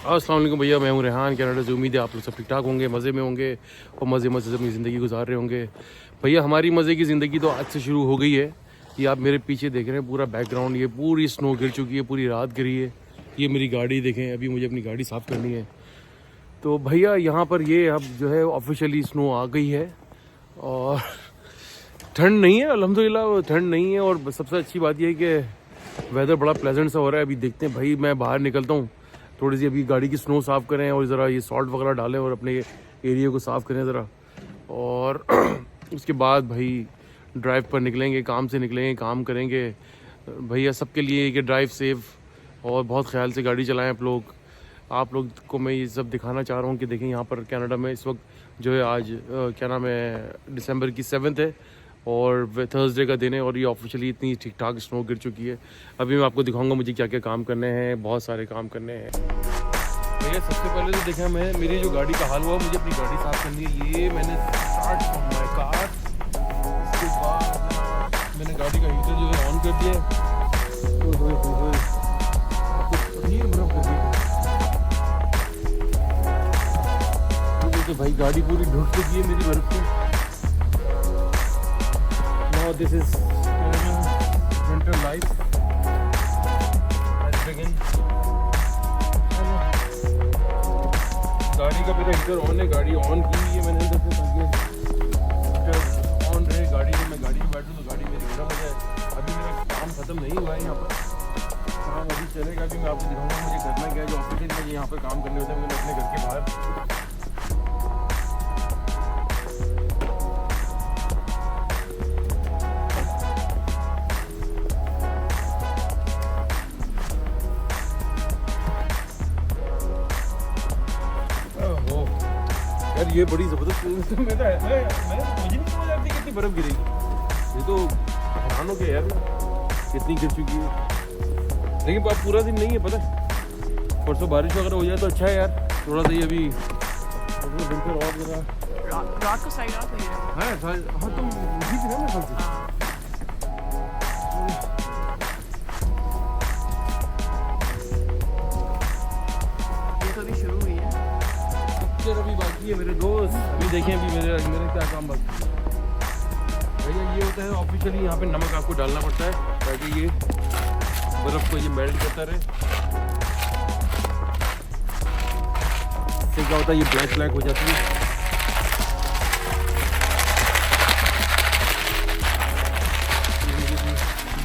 अस्सलाम वालेकुम भैया, मैं हूँ रेहान कनाडा से। उम्मीद है आप लोग सब ठीक ठाक होंगे, मज़े में होंगे और मज़े मज़े से अपनी ज़िंदगी गुजार रहे होंगे। भैया हमारी मज़े की ज़िंदगी तो आज से शुरू हो गई है। ये आप मेरे पीछे देख रहे हैं पूरा बैकग्राउंड, ये पूरी स्नो गिर चुकी है, पूरी रात गिरी है। ये मेरी गाड़ी देखें, अभी मुझे अपनी गाड़ी साफ़ करनी है। तो भैया यहाँ पर ये अब जो है ऑफिशियली स्नो आ गई है और ठंड नहीं है, अल्हम्दुलिल्लाह ठंड नहीं है। और सबसे अच्छी बात यह है कि वेदर बड़ा प्लेजेंट सा हो रहा है। अभी देखते हैं भाई, मैं बाहर निकलता हूँ, थोड़ी सी अभी गाड़ी की स्नो साफ़ करें और ज़रा ये सॉल्ट वगैरह डालें और अपने एरिया को साफ़ करें ज़रा। और उसके बाद भाई ड्राइव पर निकलेंगे, काम से निकलेंगे, काम करेंगे। भैया सबके लिए कि ड्राइव सेफ़ और बहुत ख्याल से गाड़ी चलाएं आप लोग। आप लोग को मैं ये सब दिखाना चाह रहा हूँ कि देखें यहाँ पर कनाडा में इस वक्त जो है आज क्या नाम है, दिसंबर की 7 है और थर्सडे का दिन है और ये ऑफिशियली इतनी ठीक ठाक स्नो गिर चुकी है। अभी मैं आपको दिखाऊंगा मुझे क्या क्या काम करने हैं, बहुत सारे काम करने हैं। भैया सबसे पहले तो देखा मैं मेरी जो गाड़ी का हाल हुआ, मुझे अपनी गाड़ी साफ़ करनी है। ये मैंने स्टार्ट फ्रॉम माय कार, उसके बाद मैंने गाड़ी का हीटर जो है ऑन कर दिया। तो भाई गाड़ी पूरी ढुक चुकी है मेरी बर्फ से। Now this is winter life has begun। गाड़ी का मेरा हीटर ऑन है, गाड़ी ऑन की हुई है मैंने इधर से, ताकि हीटर ऑन रहे गाड़ी में, मैं गाड़ी में बैठूँ तो गाड़ी मेरी गर्म हो जाए। अभी मेरा काम ख़त्म नहीं हुआ है यहाँ पर, काम अभी चलेगा। अभी मैं आपको दिखाऊंगा मुझे करना क्या है। जो ऑफिस में यहाँ पर काम करने होते हैं, मैंने अपने घर के बाहर यार, ये बड़ी ज़बरदस्त मैं मुझे नहीं समझ आती कितनी बर्फ़ गिरेगी। ये तो हैरान हो गया यार कितनी गिर चुकी है। लेकिन अब पूरा दिन नहीं है, पता है परसों बारिश वगैरह हो जाए तो अच्छा है यार। थोड़ा सा ये अभी विंटर और जरा रात को साइड आउट है। हाँ तुम उसी थी ना मेरे ख्याल से। ये तो अभी शुरू हुई है, अभी बाकी है मेरे दोस्त। अभी देखें अभी मेरे क्या काम बाकी है। भैया ये होता है ऑफिशियली यहाँ पे नमक आपको डालना पड़ता है ताकि ये बर्फ़ को ये मेल्ट करता रहे। इससे क्या होता है, ये ब्लैक ब्लैक हो जाती है।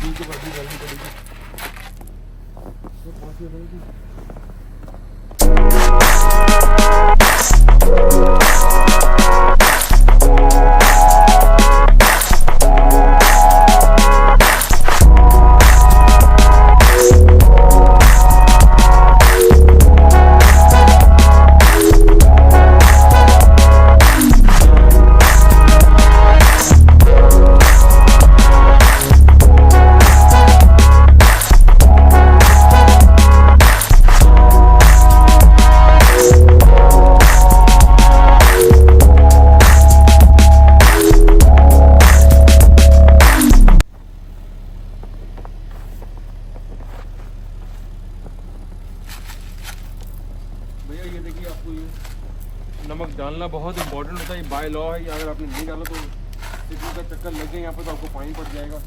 के बाद भी डालनी पड़ेगी। भैया ये देखिए, आपको ये नमक डालना बहुत इंपॉर्टेंट होता है, ये बाय लॉ है। अगर आपने नहीं डाला तो सिटी का चक्कर लग गया यहाँ पर तो आपको फाइन पड़ जाएगा।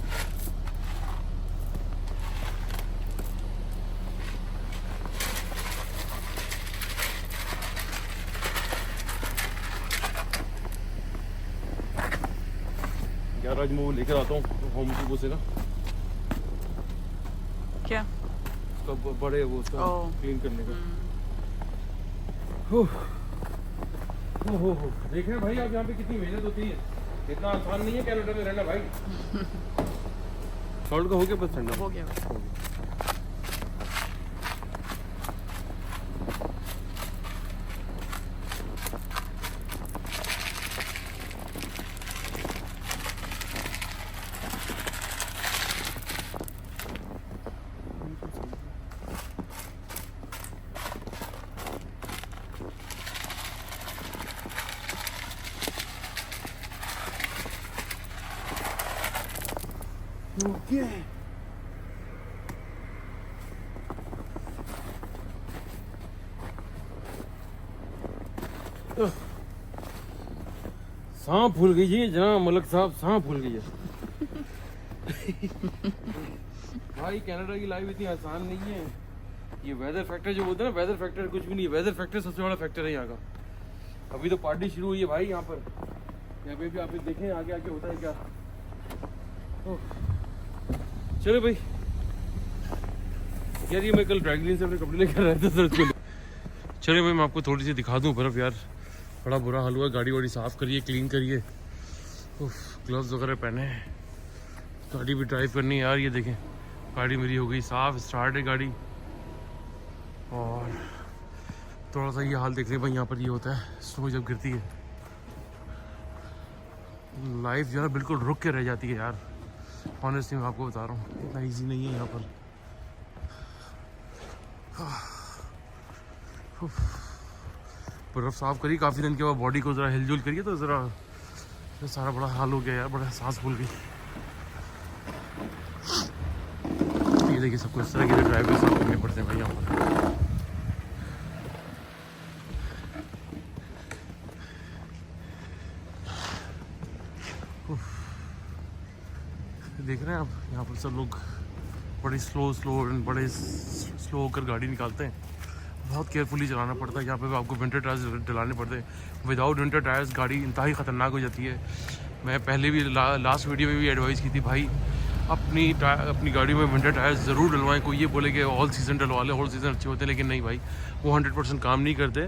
यार आज मैं वो लेकर आता हूँ होम डिपो से ना, क्या उसका बड़े वो उसका क्लीन करने का। हो देख रहे हैं भाई आप यहाँ पे कितनी मेहनत होती है। इतना आसान नहीं है कनाडा में रहना भाई। सॉल्ट का हो गया, बस ठंडा हो गया। ओके सांप फूल गई है जनाब मलक साहब, सांप फूल गई है। भाई कनाडा की लाइफ इतनी आसान नहीं है। ये वेदर फैक्टर जो बोलते हैं ना, वेदर फैक्टर कुछ भी नहीं है, वेदर फैक्टर सबसे बड़ा फैक्टर है यहाँ का। अभी तो पार्टी शुरू हुई है भाई यहाँ पर, यहाँ पे भी आप देखें आगे आगे होता है क्या। चलो भाई यार, ये मैं कल ड्राई क्लीन से अपने कपड़े लेकर आया था सर। चलिए भाई मैं आपको थोड़ी सी दिखा दूँ बर्फ़। यार बड़ा बुरा हाल हुआ है, गाड़ी वाड़ी साफ़ करिए, क्लीन करिए, ग्लव्स वगैरह पहने, गाड़ी भी ड्राइव करनी है। यार ये देखें गाड़ी मेरी हो गई साफ़, स्टार्ट है गाड़ी। और थोड़ा सा ये हाल देख लें भाई, यहाँ पर ये होता है स्नो जब गिरती है, लाइफ जो है बिल्कुल रुक के रह जाती है यार। ऑनेस्टली मैं आपको बता रहा हूँ, इतना ईजी नहीं है यहाँ पर। बर्फ़ साफ़ करी काफ़ी दिन के बाद, बॉडी को ज़रा हिलजुल करिए तो ज़रा सारा बड़ा हाल हो गया यार, बड़ा सांस फूल गई। ये देखिए सबको इस तरह के ड्राइवर साफ करने पड़ते हैं भाई यहाँ पर। देख रहे हैं आप यहाँ पर सब लोग बड़े स्लो होकर गाड़ी निकालते हैं, बहुत केयरफुली चलाना पड़ता है। यहाँ पे आपको विंटर टायर्स डलाने पड़ते हैं, विदाउट विंटर टायर्स गाड़ी इंतहाई ख़तरनाक हो जाती है। मैं पहले भी लास्ट वीडियो में भी एडवाइस की थी भाई, अपनी गाड़ी में विंटर टायर्स ज़रूर डलवाएं। कोई ये बोले कि ऑल सीज़न डलवा लें, ऑल सीज़न अच्छे होते हैं, लेकिन नहीं भाई, वो 100% काम नहीं करते।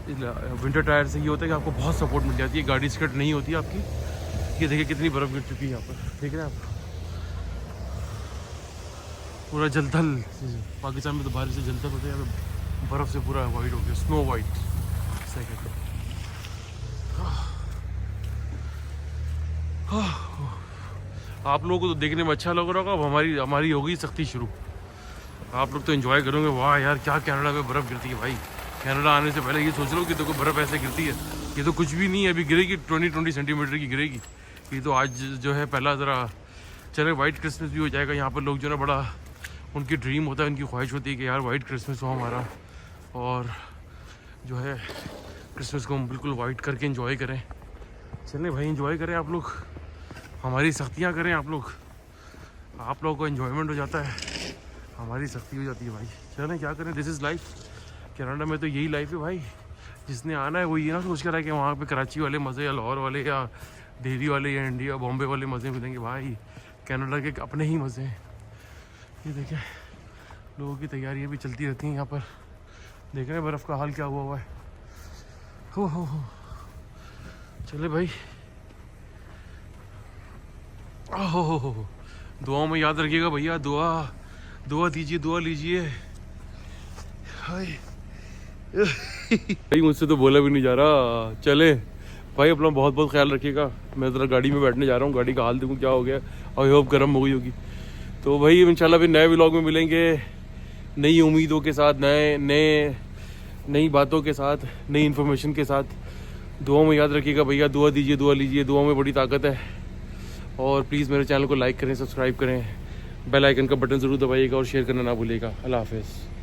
विंटर टायर से ये होता है कि आपको बहुत सपोर्ट मिल जाती है, गाड़ी स्किड नहीं होती आपकी। ये देखिए कितनी बर्फ़ गिर चुकी है यहाँ पर, देख रहे हैं आप, पूरा जलथल। पाकिस्तान में तो बारिश से जलथल होते हैं, यहाँ पे बर्फ़ से पूरा वाइट हो गया, स्नो वाइट। आप लोगों को तो देखने में अच्छा लग रहा होगा, अब हमारी हो गई सख्ती शुरू। आप लोग तो एंजॉय करोगे, वाह यार क्या कनाडा में बर्फ़ गिरती है भाई। कनाडा आने से पहले ये सोच लो कि देखो बर्फ़ ऐसे गिरती है, ये तो कुछ भी नहीं है, अभी गिरेगी 20 सेंटीमीटर की गिरेगी। ये तो आज जो है पहला ज़रा चले वाइट क्रिसमस भी हो जाएगा। यहाँ पर लोग जो है ना, बड़ा उनकी ड्रीम होता है, उनकी ख्वाहिश होती है कि यार वाइट क्रिसमस हो हमारा, और जो है क्रिसमस को हम बिल्कुल वाइट करके एंजॉय करें। चलें भाई एंजॉय करें आप लोग, हमारी सख्तियाँ करें आप लोग को एंजॉयमेंट हो जाता है, हमारी सख्ती हो जाती है भाई। चलें क्या करें, दिस इज़ लाइफ। कनाडा में तो यही लाइफ है भाई, जिसने आना है वो ये ना सोच कर है कि वहाँ पे कराची वाले मज़े या लाहौर वाले या दिल्ली वाले या इंडिया बॉम्बे वाले मज़े मिलेंगे। भाई कनाडा के अपने ही मज़े हैं। ये देखें लोगों की तैयारियाँ भी चलती रहती हैं यहाँ पर, देख रहे हैं बर्फ़ का हाल क्या हुआ है। हो चले भाई, हो दुआओं में याद रखिएगा भैया, दुआ दीजिए, दुआ लीजिए। भाई मुझसे तो बोला भी नहीं जा रहा। चले भाई, अपना बहुत बहुत ख्याल रखिएगा। मैं ज़रा गाड़ी में बैठने जा रहा हूँ, गाड़ी का हाल देखूँ क्या हो गया, आई होप गर्म हो गई होगी। तो भाई इंशाल्लाह फिर नए व्लॉग में मिलेंगे, नई उम्मीदों के साथ, नई बातों के साथ, नई इन्फॉर्मेशन के साथ। दुआ में याद रखिएगा भैया, दुआ दीजिए, दुआ लीजिए, दुआ में बड़ी ताकत है। और प्लीज़ मेरे चैनल को लाइक करें, सब्सक्राइब करें, बेल आइकन का बटन ज़रूर दबाइएगा और शेयर करना ना भूलिएगा। अल्लाह हाफ़िज़।